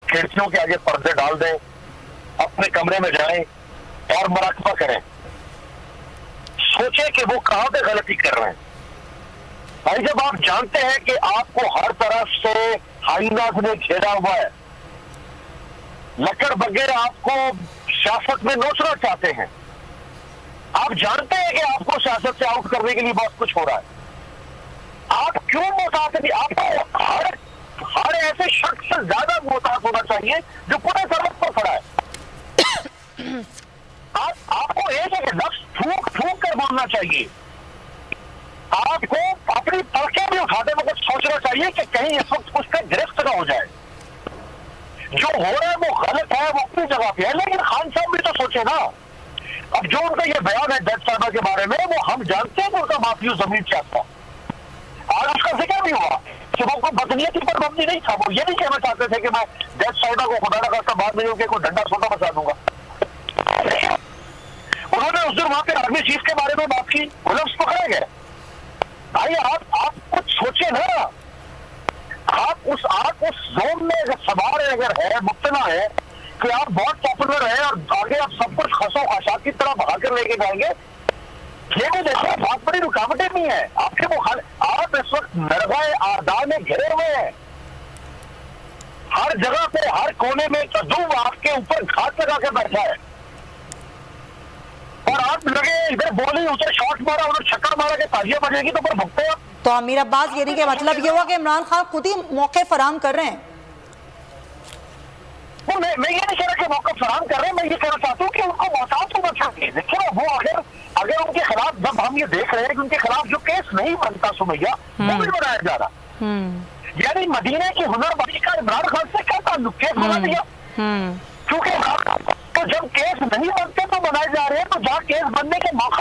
खिड़कियों के आगे पर्दे डाल दें, अपने कमरे में जाएं और मुराकबा करें, सोचे कि वो कहां पे गलती कर रहे हैं। भाई जब आप जानते हैं कि आपको हर तरफ से हाइनाज ने घेरा हुआ है, लकड़ बगैर आपको सियासत में नोचना चाहते हैं, आप जानते हैं कि आपको सियासत से आउट करने के लिए बहुत कुछ हो रहा है, आप क्यों मोहतात नहीं? आपको हर ऐसे शख्स से ज्यादा मोहतात होना चाहिए जो पूरे सरहद पर खड़ा है। आपको एक एक लफ्ज फूंक फूंक कर बोलना चाहिए। आपको अपनी पलकें भी उठाते वक्त सोचना चाहिए कि कहीं इस वक्त उस पर गिरफ्त ना हो जाए। जो हो रहा है वो गलत है, वो अपनी जगह पे है, लेकिन खान साहब भी तो सोचे ना। अब जो उनका ये बयान है जज साहबा के बारे में, वो हम जानते हैं कि उनका माफिया जमीन क्या था। आज उसका जिक्र भी हुआ कि वो कोई बदनीयती पर मबनी नहीं था। वो ये नहीं कहना चाहते थे कि मैं जज साहिबा को खुदा ना खास्ता बाद में उनके कोई डंडा सोटा बचा दूंगा। उन्होंने उस दिन वहां पे आर्मी चीफ के बारे में बात की, गुलाब्स पकड़े गए। भाई आप कुछ सोचे ना। आप उस जोन में अगर सवार है, अगर है, मुब्तला है कि आप बहुत पॉपुलर है और आगे आप सब कुछ खसो खशात की तरह भाग कर लेके जाएंगे, ये भी देखो बहुत बड़ी रुकावटें भी है आपके मुखाल। आप इस वक्त नरवाए आदार में घिरे हुए हैं, हर जगह पे हर कोने में तजुब आपके ऊपर घात लगा के बैठा है, और आप लगे इधर बोली उसे शॉट मारा उधर छक्कर मारा के ताजिया बजेगी तो फिर भुगते हो। तो अमीर अब्बास गिरी के मतलब ये हुआ कि इमरान खान खुद ही मौके फराम कर रहे हैं। मैं ये नहीं कह रहा कि मौका फराम कर रहे हैं, मैं ये कहना चाहता हूँ कि उनको मोहतात होना चाहिए। देखिए वो अगर उनके खिलाफ, जब हम ये देख रहे हैं कि उनके खिलाफ जो केस नहीं बनता सुमैया, वो भी बनाया जा रहा, यानी मदीने की हुनरबाजी का इमरान खान से क्या ताल्लुक, केस बना दिया। क्योंकि तो जब केस नहीं बनते तो बनाए जा रहे हैं, तो जहाँ केस बनने के मौका